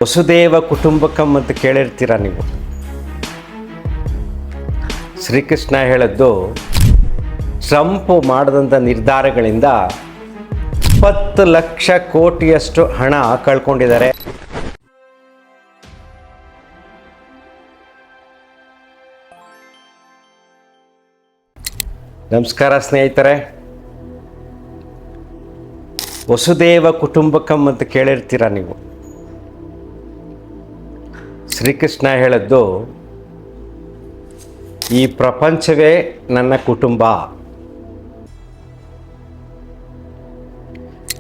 ವಸುದೇವ ಕುಟುಂಬಕಂ ಅಂತ ಕೇಳಿರ್ತೀರ ನೀವು. ಶ್ರೀಕೃಷ್ಣ ಹೇಳಿದ್ದು ಟ್ರಂಪ್ ಮಾಡಿದಂಥ ನಿರ್ಧಾರಗಳಿಂದ 20 ಲಕ್ಷ ಕೋಟಿಯಷ್ಟು ಹಣ ಕಳ್ಕೊಂಡಿದ್ದಾರೆ. ನಮಸ್ಕಾರ ಸ್ನೇಹಿತರೆ. ವಸುದೇವ ಕುಟುಂಬಕಂ ಅಂತ ಕೇಳಿರ್ತೀರ ನೀವು. ಶ್ರೀಕೃಷ್ಣ ಹೇಳಿದ್ದು ಈ ಪ್ರಪಂಚವೇ ನನ್ನ ಕುಟುಂಬ.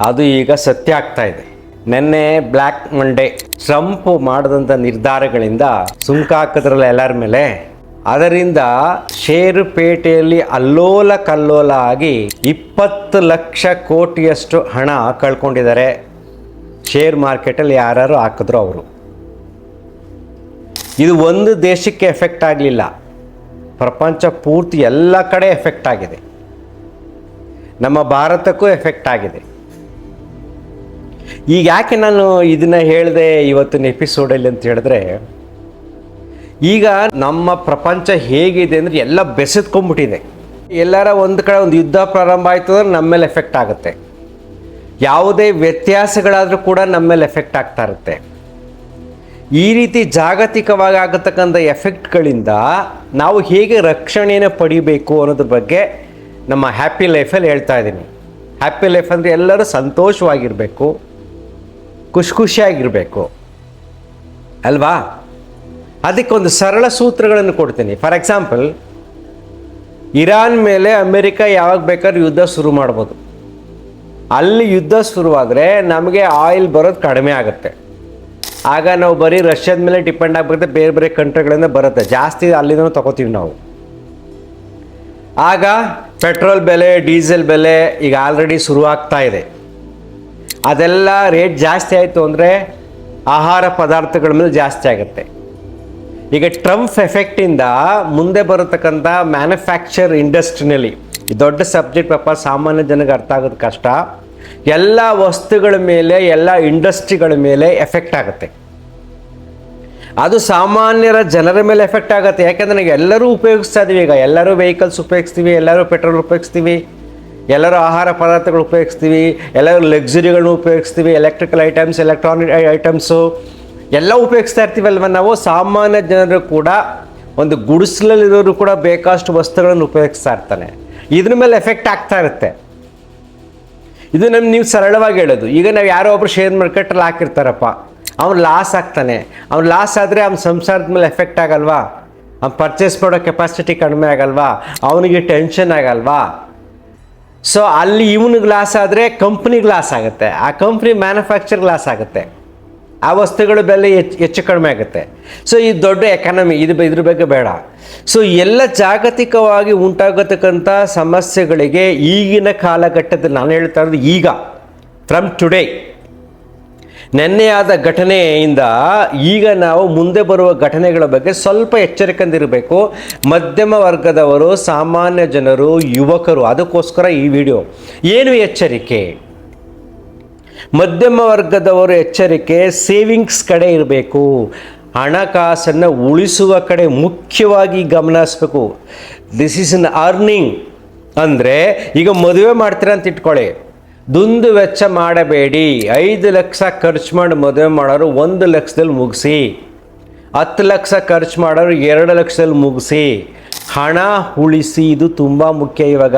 ಅದು ಈಗ ಸತ್ಯ ಆಗ್ತಾ ಇದೆ. ನಿನ್ನೆ ಬ್ಲ್ಯಾಕ್ ಮಂಡೇ ಟ್ರಂಪ್ ಮಾಡಿದಂಥ ನಿರ್ಧಾರಗಳಿಂದ ಸುಂಕ ಹಾಕಿದ್ರಲ್ಲ ಎಲ್ಲರ ಮೇಲೆ, ಅದರಿಂದ ಷೇರುಪೇಟೆಯಲ್ಲಿ ಅಲ್ಲೋಲ ಕಲ್ಲೋಲ ಆಗಿ 20 ಲಕ್ಷ ಕೋಟಿಯಷ್ಟು ಹಣ ಕಳ್ಕೊಂಡಿದ್ದಾರೆ. ಶೇರ್ ಮಾರ್ಕೆಟಲ್ಲಿ ಯಾರು ಹಾಕಿದ್ರು ಅವರು. ಇದು ಒಂದು ದೇಶಕ್ಕೆ ಎಫೆಕ್ಟ್ ಆಗಲಿಲ್ಲ, ಪ್ರಪಂಚ ಪೂರ್ತಿ ಎಲ್ಲ ಕಡೆ ಎಫೆಕ್ಟ್ ಆಗಿದೆ. ನಮ್ಮ ಭಾರತಕ್ಕೂ ಎಫೆಕ್ಟ್ ಆಗಿದೆ. ಈಗ ಯಾಕೆ ನಾನು ಇದನ್ನು ಹೇಳಿದೆ ಇವತ್ತಿನ ಎಪಿಸೋಡಲ್ಲಿ ಅಂತ ಹೇಳಿದ್ರೆ, ಈಗ ನಮ್ಮ ಪ್ರಪಂಚ ಹೇಗಿದೆ ಅಂದರೆ ಎಲ್ಲ ಬೆಸೆದ್ಕೊಂಡ್ಬಿಟ್ಟಿದೆ. ಎಲ್ಲರ ಒಂದು ಕಡೆ ಒಂದು ಯುದ್ಧ ಪ್ರಾರಂಭ ಆಯಿತು ಅಂದ್ರೆ ನಮ್ಮ ಮೇಲೆ ಎಫೆಕ್ಟ್ ಆಗುತ್ತೆ. ಯಾವುದೇ ವ್ಯತ್ಯಾಸಗಳಾದರೂ ಕೂಡ ನಮ್ಮ ಮೇಲೆ ಎಫೆಕ್ಟ್ ಆಗ್ತಾ ಇರುತ್ತೆ. ಈ ರೀತಿ ಜಾಗತಿಕವಾಗಿ ಆಗತಕ್ಕಂಥ ಎಫೆಕ್ಟ್ಗಳಿಂದ ನಾವು ಹೇಗೆ ರಕ್ಷಣೆಯನ್ನು ಪಡಿಬೇಕು ಅನ್ನೋದ್ರ ಬಗ್ಗೆ ನಮ್ಮ ಹ್ಯಾಪಿ ಲೈಫಲ್ಲಿ ಹೇಳ್ತಾ ಇದ್ದೀನಿ. ಹ್ಯಾಪಿ ಲೈಫ್ ಅಂದರೆ ಎಲ್ಲರೂ ಸಂತೋಷವಾಗಿರಬೇಕು, ಖುಷಿಯಾಗಿರಬೇಕು ಅಲ್ವಾ? ಅದಕ್ಕೊಂದು ಸರಳ ಸೂತ್ರಗಳನ್ನು ಕೊಡ್ತೀನಿ. ಫಾರ್ ಎಕ್ಸಾಂಪಲ್, ಇರಾನ್ ಮೇಲೆ ಅಮೆರಿಕ ಯಾವಾಗ ಬೇಕಾದ್ರೂ ಯುದ್ಧ ಶುರು ಮಾಡ್ಬೋದು. ಅಲ್ಲಿ ಯುದ್ಧ ಶುರುವಾದರೆ ನಮಗೆ ಆಯಿಲ್ ಬರೋದು ಕಡಿಮೆ ಆಗುತ್ತೆ. ಆಗ ನಾವು ಬರೀ ರಷ್ಯಾದ ಮೇಲೆ ಡಿಪೆಂಡ್ ಆಗಬೇಕು. ಬೇರೆ ಬೇರೆ ಕಂಟ್ರಿಗಳಿಂದ ಬರುತ್ತೆ, ಜಾಸ್ತಿ ಅಲ್ಲಿಂದ ತಗೋತೀವಿ ನಾವು. ಆಗ ಪೆಟ್ರೋಲ್ ಬೆಲೆ, ಡೀಸೆಲ್ ಬೆಲೆ ಈಗ ಆಲ್ರೆಡಿ ಶುರುವಾಗ್ತಾ ಇದೆ. ಅದೆಲ್ಲ ರೇಟ್ ಜಾಸ್ತಿ ಆಯಿತು ಅಂದರೆ ಆಹಾರ ಪದಾರ್ಥಗಳ ಮೇಲೆ ಜಾಸ್ತಿ ಆಗುತ್ತೆ. ಈಗ ಟ್ರಂಪ್ ಎಫೆಕ್ಟಿಂದ ಮುಂದೆ ಬರತಕ್ಕಂಥ ಮ್ಯಾನುಫ್ಯಾಕ್ಚರ್ ಇಂಡಸ್ಟ್ರಿನಲ್ಲಿ, ದೊಡ್ಡ ಸಬ್ಜೆಕ್ಟ್ ಪಾಪ ಸಾಮಾನ್ಯ ಜನಕ್ಕೆ ಅರ್ಥ ಆಗೋದು ಕಷ್ಟ. ಎಲ್ಲ ವಸ್ತುಗಳ ಮೇಲೆ, ಎಲ್ಲ ಇಂಡಸ್ಟ್ರಿಗಳ ಮೇಲೆ ಎಫೆಕ್ಟ್ ಆಗುತ್ತೆ. ಅದು ಸಾಮಾನ್ಯರ ಜನರ ಮೇಲೆ ಎಫೆಕ್ಟ್ ಆಗುತ್ತೆ. ಯಾಕೆಂದರೆ ನಾವು ಎಲ್ಲರೂ ಉಪಯೋಗಿಸ್ತಾ ಇದ್ದೀವಿ. ಈಗ ಎಲ್ಲರೂ ವೆಹಿಕಲ್ಸ್ ಉಪಯೋಗಿಸ್ತೀವಿ, ಎಲ್ಲರೂ ಪೆಟ್ರೋಲ್ ಉಪಯೋಗಿಸ್ತೀವಿ, ಎಲ್ಲರೂ ಆಹಾರ ಪದಾರ್ಥಗಳು ಉಪಯೋಗಿಸ್ತೀವಿ, ಎಲ್ಲರೂ ಲಕ್ಸುರಿಗಳನ್ನ ಉಪಯೋಗಿಸ್ತೀವಿ, ಎಲೆಕ್ಟ್ರಿಕಲ್ ಐಟಮ್ಸ್, ಎಲೆಕ್ಟ್ರಾನಿಕ್ ಐಟಮ್ಸು ಎಲ್ಲ ಉಪಯೋಗಿಸ್ತಾ ಇರ್ತೀವಲ್ವ ನಾವು. ಸಾಮಾನ್ಯ ಜನರು ಕೂಡ, ಒಂದು ಗುಡಿಸಲಲ್ಲಿರೋರು ಕೂಡ ಬೇಕಾಷ್ಟು ವಸ್ತುಗಳನ್ನು ಉಪಯೋಗಿಸ್ತಾ ಇರ್ತಾನೆ. ಇದ್ರ ಮೇಲೆ ಎಫೆಕ್ಟ್ ಆಗ್ತಾ ಇರುತ್ತೆ. ಇದು ನೀವು ಸರಳವಾಗಿ ಹೇಳೋದು. ಈಗ ನಾವು ಯಾರೋ ಒಬ್ರು ಶೇರ್ ಮಾರ್ಕೆಟಲ್ಲಿ ಹಾಕಿರ್ತಾರಪ್ಪ, ಅವ್ನು ಲಾಸ್ ಆಗ್ತಾನೆ. ಅವ್ನು ಲಾಸ್ ಆದರೆ ಅವ್ನ ಸಂಸಾರದ ಮೇಲೆ ಎಫೆಕ್ಟ್ ಆಗಲ್ವಾ? ಅವ್ನು ಪರ್ಚೇಸ್ ಮಾಡೋ ಕೆಪಾಸಿಟಿ ಕಡಿಮೆ ಆಗಲ್ವಾ? ಅವನಿಗೆ ಟೆನ್ಷನ್ ಆಗಲ್ವಾ? ಸೊ ಅಲ್ಲಿ ಇವನಿಗೆ ಲಾಸ್ ಆದರೆ ಕಂಪ್ನಿಗೆ ಲಾಸ್ ಆಗುತ್ತೆ, ಆ ಕಂಪ್ನಿ ಮ್ಯಾನುಫ್ಯಾಕ್ಚರ್ಗೆ ಲಾಸ್ ಆಗುತ್ತೆ, ಆ ವಸ್ತುಗಳ ಬೆಲೆ ಹೆಚ್ಚು ಕಡಿಮೆ ಆಗುತ್ತೆ. ಸೊ ಈ ದೊಡ್ಡ ಎಕಾನಮಿ, ಇದ್ರ ಬಗ್ಗೆ ಬೇಡ. ಸೊ ಎಲ್ಲ ಜಾಗತಿಕವಾಗಿ ಉಂಟಾಗತಕ್ಕಂಥ ಸಮಸ್ಯೆಗಳಿಗೆ ಈಗಿನ ಕಾಲಘಟ್ಟದಲ್ಲಿ ನಾನು ಹೇಳ್ತಾ ಇರೋದು, ಈಗ ಫ್ರಮ್ ಟುಡೇ, ನೆನ್ನೆಯಾದ ಘಟನೆಯಿಂದ ಈಗ ನಾವು ಮುಂದೆ ಬರುವ ಘಟನೆಗಳ ಬಗ್ಗೆ ಸ್ವಲ್ಪ ಎಚ್ಚರಿಕೆಯಿಂದಿರಬೇಕು. ಮಧ್ಯಮ ವರ್ಗದವರು, ಸಾಮಾನ್ಯ ಜನರು, ಯುವಕರು. ಅದಕ್ಕೋಸ್ಕರ ಈ ವಿಡಿಯೋ. ಏನು ಎಚ್ಚರಿಕೆ? ಮಧ್ಯಮ ವರ್ಗದವರು ಎಚ್ಚರಿಕೆ, ಸೇವಿಂಗ್ಸ್ ಕಡೆ ಇರಬೇಕು. ಹಣಕಾಸನ್ನು ಉಳಿಸುವ ಕಡೆ ಮುಖ್ಯವಾಗಿ ಗಮನ ಹರಿಸ್ಬೇಕು. This is an earning. ಅಂದರೆ ಈಗ ಮದುವೆ ಮಾಡ್ತೀರ ಅಂತ ಇಟ್ಕೊಳ್ಳಿ, ದುಂದು ವೆಚ್ಚ ಮಾಡಬೇಡಿ. 5 ಲಕ್ಷ ಖರ್ಚು ಮಾಡಿ ಮದುವೆ ಮಾಡೋರು 1 ಲಕ್ಷದಲ್ಲಿ ಮುಗಿಸಿ. 10 ಲಕ್ಷ ಖರ್ಚು ಮಾಡೋರು 2 ಲಕ್ಷದಲ್ಲಿ ಮುಗಿಸಿ. ಹಣ ಉಳಿಸಿ, ಇದು ತುಂಬ ಮುಖ್ಯ. ಇವಾಗ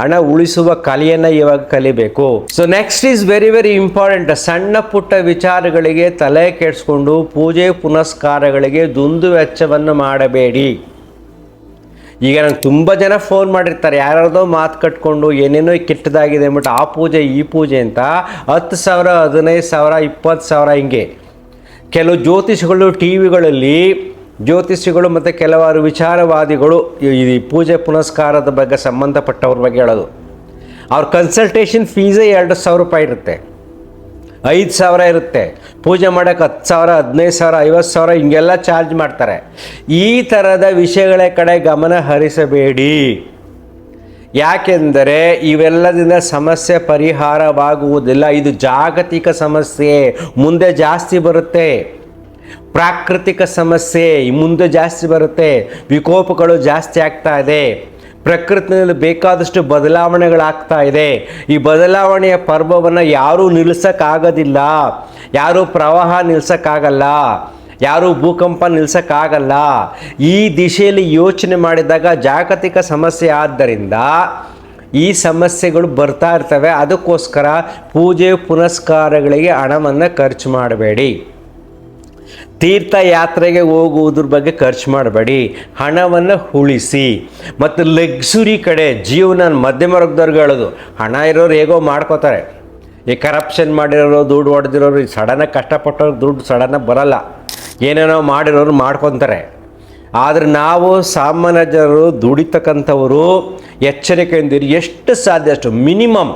ಹಣ ಉಳಿಸುವ ಕಲೆಯನ್ನು ಇವಾಗ ಕಲಿಬೇಕು. So next is very very important. ಸಣ್ಣ ಪುಟ್ಟ ವಿಚಾರಗಳಿಗೆ ತಲೆ ಕೆಡಿಸ್ಕೊಂಡು ಪೂಜೆ ಪುನಸ್ಕಾರಗಳಿಗೆ ದುಂದು ವೆಚ್ಚವನ್ನು ಮಾಡಬೇಡಿ. ಈಗ ನಂಗೆ ತುಂಬ ಜನ ಫೋನ್ ಮಾಡಿರ್ತಾರೆ, ಯಾರ್ಯಾರ್ದೋ ಮಾತು ಕಟ್ಕೊಂಡು ಏನೇನೋ ಕೆಟ್ಟದಾಗಿದೆ ಅಂದ್ಬಿಟ್ಟು ಆ ಪೂಜೆ ಈ ಪೂಜೆ ಅಂತ 10,000, 15,000, 20,000 ಹಿಂಗೆ. ಕೆಲವು ಜ್ಯೋತಿಷಿಗಳು, ಟಿ ವಿಗಳಲ್ಲಿ ಜ್ಯೋತಿಷಿಗಳು ಮತ್ತು ಕೆಲವಾರು ವಿಚಾರವಾದಿಗಳು ಈ ಪೂಜೆ ಪುನಸ್ಕಾರದ ಬಗ್ಗೆ ಸಂಬಂಧಪಟ್ಟವ್ರ ಬಗ್ಗೆ ಹೇಳೋದು. ಅವ್ರ ಕನ್ಸಲ್ಟೇಷನ್ ಫೀಸೇ 2,000 ರೂಪಾಯಿ ಇರುತ್ತೆ, 5,000 ಇರುತ್ತೆ. ಪೂಜೆ ಮಾಡೋಕ್ಕೆ 10,000, 15,000, 50,000 ಹಿಂಗೆಲ್ಲ ಚಾರ್ಜ್ ಮಾಡ್ತಾರೆ. ಈ ಥರದ ವಿಷಯಗಳ ಕಡೆ ಗಮನ ಹರಿಸಬೇಡಿ. ಯಾಕೆಂದರೆ ಇವೆಲ್ಲದಿಂದ ಸಮಸ್ಯೆ ಪರಿಹಾರವಾಗುವುದಿಲ್ಲ. ಇದು ಜಾಗತಿಕ ಸಮಸ್ಯೆ, ಮುಂದೆ ಜಾಸ್ತಿ ಬರುತ್ತೆ. ಪ್ರಾಕೃತಿಕ ಸಮಸ್ಯೆ ಮುಂದೆ ಜಾಸ್ತಿ ಬರುತ್ತೆ. ವಿಕೋಪಗಳು ಜಾಸ್ತಿ ಆಗ್ತಾ ಇದೆ. ಪ್ರಕೃತಿಯಲ್ಲಿ ಬೇಕಾದಷ್ಟು ಬದಲಾವಣೆಗಳಾಗ್ತಾ ಇದೆ. ಈ ಬದಲಾವಣೆಯ ಪರ್ವವನ್ನು ಯಾರೂ ನಿಲ್ಲಿಸೋಕ್ಕಾಗೋದಿಲ್ಲ. ಯಾರೂ ಪ್ರವಾಹ ನಿಲ್ಲಿಸೋಕ್ಕಾಗಲ್ಲ, ಯಾರೂ ಭೂಕಂಪ ನಿಲ್ಲಿಸೋಕ್ಕಾಗಲ್ಲ. ಈ ದಿಶೆಯಲ್ಲಿ ಯೋಚನೆ ಮಾಡಿದಾಗ ಜಾಗತಿಕ ಸಮಸ್ಯೆ ಆದ್ದರಿಂದ ಈ ಸಮಸ್ಯೆಗಳು ಬರ್ತಾ ಇರ್ತವೆ. ಅದಕ್ಕೋಸ್ಕರ ಪೂಜೆ ಪುನಸ್ಕಾರಗಳಿಗೆ ಹಣವನ್ನು ಖರ್ಚು ಮಾಡಬೇಡಿ. ತೀರ್ಥಯಾತ್ರೆಗೆ ಹೋಗುವುದ್ರ ಬಗ್ಗೆ ಖರ್ಚು ಮಾಡಬೇಡಿ. ಹಣವನ್ನು ಉಳಿಸಿ. ಮತ್ತು ಲಕ್ಸುರಿ ಕಡೆ ಜೀವನ ಮಧ್ಯಮ ವರ್ಗದವ್ರಿಗೆ ಹೇಳೋದು, ಹಣ ಇರೋರು ಹೇಗೋ ಮಾಡ್ಕೋತಾರೆ. ಈ ಕರಪ್ಷನ್ ಮಾಡಿರೋರು, ದುಡ್ಡು ಹೊಡೆದಿರೋರು, ಸಡನ್ನಾಗಿ ಕಷ್ಟಪಟ್ಟವ್ರು ದುಡ್ಡು ಸಡನ್ನಾಗಿ ಬರಲ್ಲ. ಏನೇನೋ ಮಾಡಿರೋರು ಮಾಡ್ಕೊತಾರೆ. ಆದರೆ ನಾವು ಸಾಮಾನ್ಯ ಜನರು ದುಡಿತಕ್ಕಂಥವರು ಎಚ್ಚರಿಕೆಯಿಂದಿರಿ. ಎಷ್ಟು ಸಾಧ್ಯ ಅಷ್ಟು ಮಿನಿಮಮ್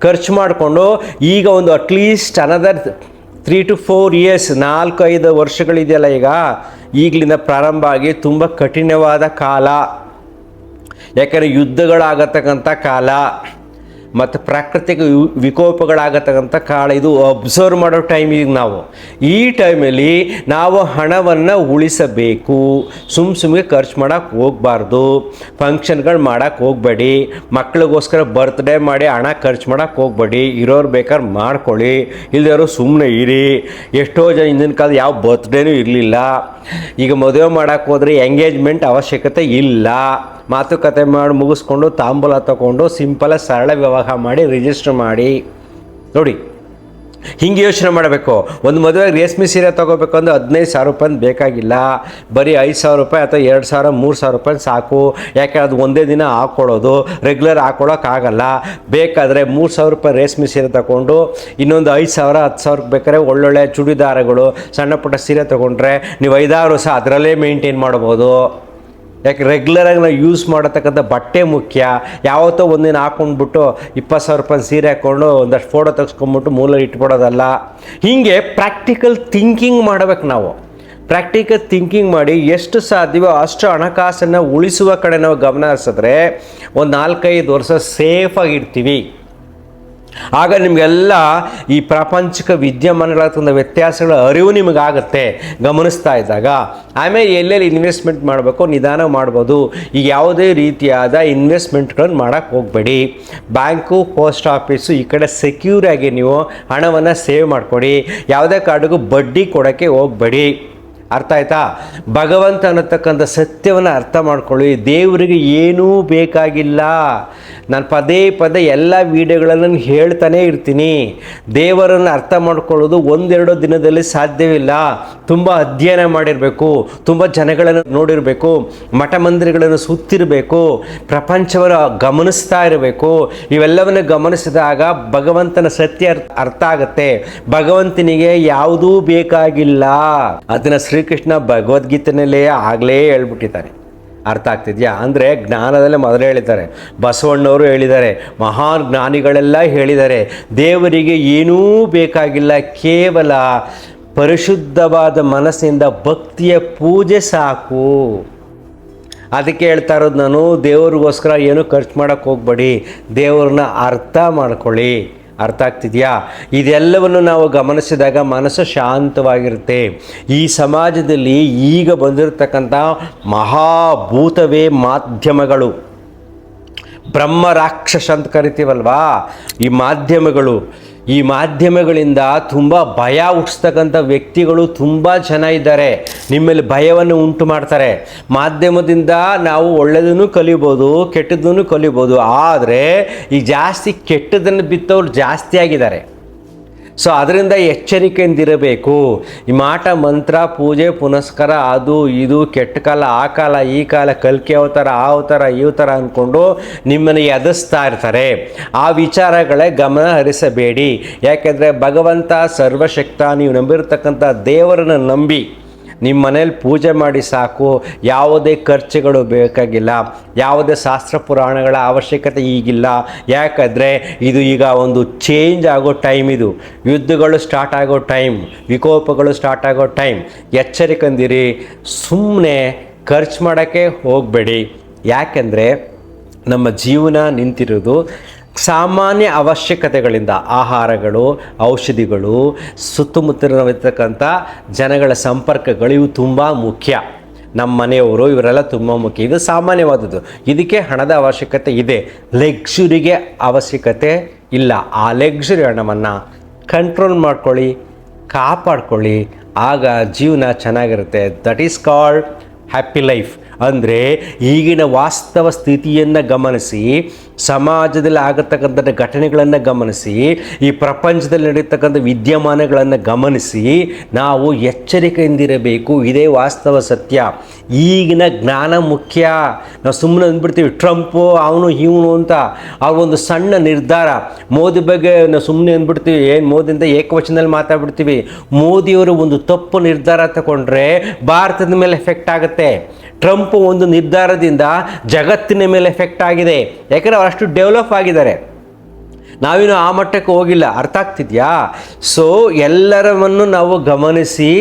ಖರ್ಚು ಮಾಡಿಕೊಂಡು ಈಗ ಒಂದು ಅಟ್ಲೀಸ್ಟ್ ಅನದರ್ 3 to 4 years 4-5 ವರ್ಷಗಳಿದೆಯಲ್ಲ, ಈಗಲಿಂದ ಪ್ರಾರಂಭ ಆಗಿ ತುಂಬ ಕಠಿಣವಾದ ಕಾಲ. ಯಾಕಂದರೆ ಯುದ್ಧಗಳಾಗತಕ್ಕಂಥ ಕಾಲ ಮತ್ತು ಪ್ರಾಕೃತಿಕ ವಿಕೋಪಗಳಾಗತಕ್ಕಂಥ ಕಾಲ. ಇದು ಅಬ್ಸರ್ವ್ ಮಾಡೋ ಟೈಮ್ ಈಗ ನಾವು. ಈ ಟೈಮಲ್ಲಿ ನಾವು ಹಣವನ್ನು ಉಳಿಸಬೇಕು. ಸುಮ್ಮನೆ ಖರ್ಚು ಮಾಡೋಕ್ಕೆ ಹೋಗಬಾರ್ದು. ಫಂಕ್ಷನ್ಗಳು ಮಾಡೋಕ್ಕೆ ಹೋಗಬೇಡಿ. ಮಕ್ಕಳಿಗೋಸ್ಕರ ಬರ್ತ್ಡೇ ಮಾಡಿ ಹಣ ಖರ್ಚು ಮಾಡೋಕ್ಕೆ ಹೋಗಬೇಡಿ. ಇರೋರು ಬೇಕಾದ್ರೆ ಮಾಡ್ಕೊಳ್ಳಿ, ಇಲ್ಲದವರು ಸುಮ್ಮನೆ ಇರಿ. ಎಷ್ಟೋ ಜನ ಹಿಂದಿನ ಕಾಲದ ಯಾವ ಬರ್ತ್ಡೇನೂ ಇರಲಿಲ್ಲ. ಈಗ ಮದುವೆ ಮಾಡೋಕ್ಕೆ ಹೋದರೆ ಎಂಗೇಜ್ಮೆಂಟ್ ಅವಶ್ಯಕತೆ ಇಲ್ಲ. ಮಾತುಕತೆ ಮಾಡಿ ಮುಗಿಸ್ಕೊಂಡು ತಾಂಬೂಲ ತಗೊಂಡು ಸಿಂಪಲ್ ಸರಳ ವಿವಾಹ ಮಾಡಿ ರಿಜಿಸ್ಟರ್ ಮಾಡಿ. ನೋಡಿ, ಹಿಂಗೆ ಯೋಚನೆ ಮಾಡಬೇಕು. ಒಂದು ಮದುವೆಗೆ ರೇಷ್ಮೆ ಸೀರೆ ತೊಗೋಬೇಕು ಅಂದರೆ 15,000 ರೂಪಾಯಿ ಬೇಕಾಗಿಲ್ಲ. ಬರೀ 5,000 ರೂಪಾಯಿ ಅಥವಾ 2,000 3,000 ರೂಪಾಯಿ ಸಾಕು. ಯಾಕೆ ಅದು ಒಂದೇ ದಿನ ಹಾಕ್ಕೊಳ್ಳೋದು, ರೆಗ್ಯುಲರ್ ಹಾಕ್ಕೊಳ್ಳೋಕ್ಕಾಗಲ್ಲ. ಬೇಕಾದರೆ 3,000 ರೂಪಾಯಿ ರೇಷ್ಮೆ ಸೀರೆ ತಗೊಂಡು ಇನ್ನೊಂದು 5,000 10,000 ಬೇಕಾದ್ರೆ ಒಳ್ಳೊಳ್ಳೆ ಚೂಡಿದಾರಗಳು ಸಣ್ಣ ಪುಟ್ಟ ಸೀರೆ ತೊಗೊಂಡ್ರೆ ನೀವು 5-6 ವರ್ಷ ಅದರಲ್ಲೇ ಮೇಂಟೈನ್ ಮಾಡ್ಬೋದು. ಯಾಕೆ ರೆಗ್ಯುಲರಾಗಿ ನಾವು ಯೂಸ್ ಮಾಡತಕ್ಕಂಥ ಬಟ್ಟೆ ಮುಖ್ಯ. ಯಾವತ್ತೋ ಒಂದಿನ ಹಾಕ್ಕೊಂಡ್ಬಿಟ್ಟು 20,000 ರೂಪಾಯಿ ಸೀರೆ ಹಾಕ್ಕೊಂಡು ಒಂದಷ್ಟು ಫೋಟೋ ತೆಗೆಸ್ಕೊಂಡ್ಬಿಟ್ಟು ಮೂಲ ಇಟ್ಬಿಡೋದಲ್ಲ. ಹೀಗೆ ಪ್ರಾಕ್ಟಿಕಲ್ ಥಿಂಕಿಂಗ್ ಮಾಡಬೇಕು ನಾವು. ಪ್ರಾಕ್ಟಿಕಲ್ ಥಿಂಕಿಂಗ್ ಮಾಡಿ ಎಷ್ಟು ಸಾಧ್ಯವೋ ಅಷ್ಟು ಹಣಕಾಸನ್ನು ಉಳಿಸುವ ಕಡೆ ನಾವು ಗಮನ ಹರಿಸಿದ್ರೆ ಒಂದು 4-5 ವರ್ಷ ಸೇಫಾಗಿರ್ತೀವಿ. ಆಗ ನಿಮಗೆಲ್ಲ ಈ ಪ್ರಾಪಂಚಿಕ ವಿದ್ಯಮಾನಗಳ ವ್ಯತ್ಯಾಸಗಳ ಅರಿವು ನಿಮಗಾಗುತ್ತೆ ಗಮನಿಸ್ತಾ ಇದ್ದಾಗ. ಆಮೇಲೆ ಎಲ್ಲೆಲ್ಲಿ ಇನ್ವೆಸ್ಟ್ಮೆಂಟ್ ಮಾಡಬೇಕು ನಿಧಾನ ಮಾಡ್ಬೋದು. ಈಗ ಯಾವುದೇ ರೀತಿಯಾದ ಇನ್ವೆಸ್ಟ್ಮೆಂಟ್ಗಳನ್ನು ಮಾಡೋಕ್ಕೆ ಹೋಗಬೇಡಿ. ಬ್ಯಾಂಕು, ಪೋಸ್ಟ್ ಆಫೀಸು ಈ ಕಡೆ ಸೆಕ್ಯೂರಾಗಿ ನೀವು ಹಣವನ್ನು ಸೇವ್ ಮಾಡಿಕೊಡಿ. ಯಾವುದೇ ಕಾರಣಕ್ಕೂ ಬಡ್ಡಿ ಕೊಡೋಕ್ಕೆ ಹೋಗಬೇಡಿ. ಅರ್ಥ ಆಯ್ತಾ? ಭಗವಂತ ಅನ್ನತಕ್ಕಂಥ ಸತ್ಯವನ್ನು ಅರ್ಥ ಮಾಡ್ಕೊಳ್ಳಿ. ದೇವರಿಗೆ ಏನೂ ಬೇಕಾಗಿಲ್ಲ. ನಾನು ಪದೇ ಪದೇ ಎಲ್ಲ ವೀಡಿಯೋಗಳನ್ನು ಹೇಳ್ತಾನೇ ಇರ್ತೀನಿ. ದೇವರನ್ನು ಅರ್ಥ ಮಾಡ್ಕೊಳ್ಳೋದು 1-2 ದಿನದಲ್ಲಿ ಸಾಧ್ಯವಿಲ್ಲ. ತುಂಬ ಅಧ್ಯಯನ ಮಾಡಿರಬೇಕು, ತುಂಬ ಜನಗಳನ್ನು ನೋಡಿರಬೇಕು, ಮಠ ಮಂದಿರಗಳನ್ನು ಸುತ್ತಿರಬೇಕು, ಪ್ರಪಂಚವನ್ನು ಗಮನಿಸ್ತಾ ಇರಬೇಕು. ಇವೆಲ್ಲವನ್ನು ಗಮನಿಸಿದಾಗ ಭಗವಂತನ ಸತ್ಯ ಅರ್ಥ ಆಗುತ್ತೆ. ಭಗವಂತನಿಗೆ ಯಾವುದೂ ಬೇಕಾಗಿಲ್ಲ. ಅದನ್ನು ಶ್ರೀಕೃಷ್ಣ ಭಗವದ್ಗೀತೆಯಲ್ಲೇ ಆಗಲೇ ಹೇಳ್ಬಿಟ್ಟಿದ್ದಾನೆ. ಅರ್ಥ ಆಗ್ತಿದೆಯಾ? ಅಂದರೆ ಜ್ಞಾನದಲ್ಲೇ ಮೊದಲೇ ಹೇಳಿದ್ದಾರೆ, ಬಸವಣ್ಣವರು ಹೇಳಿದ್ದಾರೆ, ಮಹಾನ್ ಜ್ಞಾನಿಗಳೆಲ್ಲ ಹೇಳಿದ್ದಾರೆ. ದೇವರಿಗೆ ಏನೂ ಬೇಕಾಗಿಲ್ಲ, ಕೇವಲ ಪರಿಶುದ್ಧವಾದ ಮನಸ್ಸಿನಿಂದ ಭಕ್ತಿಯ ಪೂಜೆ ಸಾಕು. ಅದಕ್ಕೆ ಹೇಳ್ತಾ ಇರೋದು ನಾನು, ದೇವರಿಗೋಸ್ಕರ ಏನೂ ಖರ್ಚು ಮಾಡೋಕ್ಕೆ ಹೋಗಬೇಡಿ, ದೇವ್ರನ್ನ ಅರ್ಥ ಮಾಡ್ಕೊಳ್ಳಿ. ಅರ್ಥ ಆಗ್ತಿದೆಯಾ? ಇದೆಲ್ಲವನ್ನು ನಾವು ಗಮನಿಸಿದಾಗ ಮನಸ್ಸು ಶಾಂತವಾಗಿರುತ್ತೆ. ಈ ಸಮಾಜದಲ್ಲಿ ಈಗ ಬಂದಿರತಕ್ಕಂಥ ಮಹಾಭೂತವೇ ಮಾಧ್ಯಮಗಳು. ಬ್ರಹ್ಮ ರಾಕ್ಷಸ ಅಂತ ಕರಿತೀವಲ್ವಾ, ಈ ಮಾಧ್ಯಮಗಳಿಂದ ತುಂಬ ಭಯ ಹುಟ್ಟಿಸ್ತಕ್ಕಂಥ ವ್ಯಕ್ತಿಗಳು ತುಂಬ ಜನ ಇದ್ದಾರೆ. ನಿಮ್ಮಲ್ಲಿ ಭಯವನ್ನು ಉಂಟು ಮಾಡ್ತಾರೆ. ಮಾಧ್ಯಮದಿಂದ ನಾವು ಒಳ್ಳೆಯದನ್ನು ಕಲಿಬೋದು, ಕೆಟ್ಟದ್ದನ್ನು ಕಲಿಬೋದು. ಆದರೆ ಈ ಜಾಸ್ತಿ ಕೆಟ್ಟದನ್ನು ಬಿತ್ತವ್ರು ಜಾಸ್ತಿ ಆಗಿದ್ದಾರೆ. ಸೊ ಅದರಿಂದ ಎಚ್ಚರಿಕೆಯಿಂದಿರಬೇಕು. ಈ ಮಾಟ ಮಂತ್ರ ಪೂಜೆ ಪುನಸ್ಕಾರ ಅದು ಇದು ಕೆಟ್ಟ ಕಾಲ, ಆ ಕಾಲ ಈ ಕಾಲ, ಕಲ್ಕಿ ಅವತಾರ ಆ ಅವತಾರ ಈ ಅವತಾರ ಅಂದ್ಕೊಂಡು ನಿಮ್ಮನ್ನು ಎದುರಿಸ್ತಾ ಇರ್ತಾರೆ. ಆ ವಿಚಾರಗಳೇ ಗಮನ ಹರಿಸಬೇಡಿ. ಯಾಕೆಂದರೆ ಭಗವಂತ ಸರ್ವಶಕ್ತ. ನೀವು ನಂಬಿರ್ತಕ್ಕಂಥ ದೇವರನ್ನು ನಂಬಿ ನಿಮ್ಮ ಮನೇಲಿ ಪೂಜೆ ಮಾಡಿ ಸಾಕು. ಯಾವುದೇ ಖರ್ಚುಗಳು ಬೇಕಾಗಿಲ್ಲ, ಯಾವುದೇ ಶಾಸ್ತ್ರ ಪುರಾಣಗಳ ಅವಶ್ಯಕತೆ ಈಗಿಲ್ಲ. ಯಾಕಂದರೆ ಇದು ಈಗ ಒಂದು ಚೇಂಜ್ ಆಗೋ ಟೈಮ್. ಇದು ಯುದ್ಧಗಳು ಸ್ಟಾರ್ಟ್ ಆಗೋ ಟೈಮ್, ವಿಕೋಪಗಳು ಸ್ಟಾರ್ಟ್ ಆಗೋ ಟೈಮ್. ಎಚ್ಚರಿಕೆಂದಿರಿ. ಸುಮ್ಮನೆ ಖರ್ಚು ಮಾಡೋಕ್ಕೆ ಹೋಗಬೇಡಿ. ಯಾಕೆಂದರೆ ನಮ್ಮ ಜೀವನ ನಿಂತಿರೋದು ಸಾಮಾನ್ಯ ಅವಶ್ಯಕತೆಗಳಿಂದ. ಆಹಾರಗಳು, ಔಷಧಿಗಳು, ಸುತ್ತಮುತ್ತಲಿರತಕ್ಕಂಥ ಜನಗಳ ಸಂಪರ್ಕಗಳು ಇವು ತುಂಬ ಮುಖ್ಯ. ನಮ್ಮ ಮನೆಯವರು ಇವರೆಲ್ಲ ತುಂಬ ಮುಖ್ಯ. ಇದು ಸಾಮಾನ್ಯವಾದದ್ದು. ಇದಕ್ಕೆ ಹಣದ ಅವಶ್ಯಕತೆ ಇದೆ, ಲಕ್ಸುರಿಗೆ ಅವಶ್ಯಕತೆ ಇಲ್ಲ. ಆ ಲಕ್ಸುರಿ ಹಣವನ್ನು ಕಂಟ್ರೋಲ್ ಮಾಡ್ಕೊಳ್ಳಿ, ಕಾಪಾಡ್ಕೊಳ್ಳಿ, ಆಗ ಜೀವನ ಚೆನ್ನಾಗಿರುತ್ತೆ. That is called happy life. ಅಂದರೆ ಈಗಿನ ವಾಸ್ತವ ಸ್ಥಿತಿಯನ್ನು ಗಮನಿಸಿ, ಸಮಾಜದಲ್ಲಿ ಆಗತಕ್ಕಂಥ ಘಟನೆಗಳನ್ನು ಗಮನಿಸಿ, ಈ ಪ್ರಪಂಚದಲ್ಲಿ ನಡೀತಕ್ಕಂಥ ವಿದ್ಯಮಾನಗಳನ್ನು ಗಮನಿಸಿ ನಾವು ಎಚ್ಚರಿಕೆಯಿಂದಿರಬೇಕು. ಇದೇ ವಾಸ್ತವ ಸತ್ಯ. ಈಗಿನ ಜ್ಞಾನ ಮುಖ್ಯ. ನಾವು ಸುಮ್ಮನೆ ಅಂದ್ಬಿಡ್ತೀವಿ ಟ್ರಂಪು ಅವನು ಇವನು ಅಂತ. ಅವ್ರೊಂದು ಸಣ್ಣ ನಿರ್ಧಾರ, ಮೋದಿ ಬಗ್ಗೆ ನಾವು ಸುಮ್ಮನೆ ಅಂದ್ಬಿಡ್ತೀವಿ, ಏನು ಮೋದಿಯಿಂದ ಏಕವಚನದಲ್ಲಿ ಮಾತಾಡ್ಬಿಡ್ತೀವಿ. ಮೋದಿಯವರು ಒಂದು ತಪ್ಪು ನಿರ್ಧಾರ ತಗೊಂಡ್ರೆ ಭಾರತದ ಮೇಲೆ ಎಫೆಕ್ಟ್ ಆಗುತ್ತೆ. ಟ್ರಂಪ್ ಒಂದು ನಿರ್ಧಾರದಿಂದ ಜಗತ್ತಿನ ಮೇಲೆ ಎಫೆಕ್ಟ್ ಆಗಿದೆ. ಯಾಕಂದರೆ ಅವರಷ್ಟು ಡೆವಲಪ್ ಆಗಿದ್ದಾರೆ, ನಾವೇನು ಆ ಮಟ್ಟಕ್ಕೆ ಹೋಗಿಲ್ಲ. ಅರ್ಥ ಆಗ್ತಿದೆಯಾ? ಸೊ ಎಲ್ಲರವನ್ನು ನಾವು ಗಮನಿಸಿ,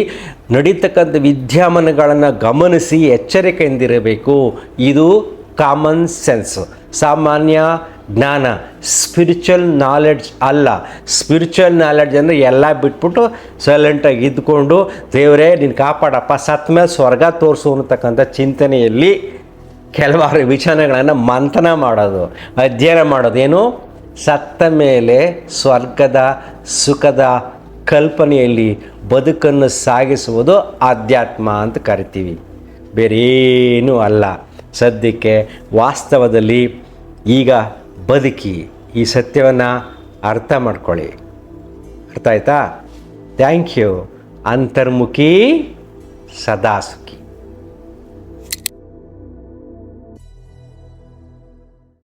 ನಡೀತಕ್ಕಂಥ ವಿದ್ಯಮಾನಗಳನ್ನು ಗಮನಿಸಿ ಎಚ್ಚರಿಕೆಯಿಂದಿರಬೇಕು. ಇದು ಕಾಮನ್ ಸೆನ್ಸ್, ಸಾಮಾನ್ಯ ಜ್ಞಾನ. ಸ್ಪಿರಿಚುವಲ್ ನಾಲೆಡ್ಜ್ ಅಲ್ಲ. ಸ್ಪಿರಿಚುವಲ್ ನಾಲೆಡ್ಜ್ ಅಂದರೆ ಎಲ್ಲ ಬಿಟ್ಬಿಟ್ಟು ಸೈಲೆಂಟಾಗಿ ಇದ್ದುಕೊಂಡು ದೇವರೇ ನೀನು ಕಾಪಾಡಪ್ಪ, ಸತ್ತ ಮೇಲೆ ಸ್ವರ್ಗ ತೋರಿಸು ಅನ್ನತಕ್ಕಂಥ ಚಿಂತನೆಯಲ್ಲಿ ಕೆಲವಾರು ವಿಚಾರಗಳನ್ನು ಮಂಥನ ಮಾಡೋದು, ಅಧ್ಯಯನ ಮಾಡೋದು. ಏನು? ಸತ್ತ ಮೇಲೆ ಸ್ವರ್ಗದ ಸುಖದ ಕಲ್ಪನೆಯಲ್ಲಿ ಬದುಕನ್ನು ಸಾಗಿಸುವುದು ಆಧ್ಯಾತ್ಮ ಅಂತ ಕರಿತೀವಿ, ಬೇರೇನೂ ಅಲ್ಲ. ಸದ್ಯಕ್ಕೆ ವಾಸ್ತವದಲ್ಲಿ ಈಗ ಬದುಕಿ ಈ ಸತ್ಯವನ್ನು ಅರ್ಥ ಮಾಡ್ಕೊಳ್ಳಿ. ಅರ್ಥ ಆಯ್ತಾ? Thank you. ಅಂತರ್ಮುಖಿ ಸದಾ ಸುಖಿ.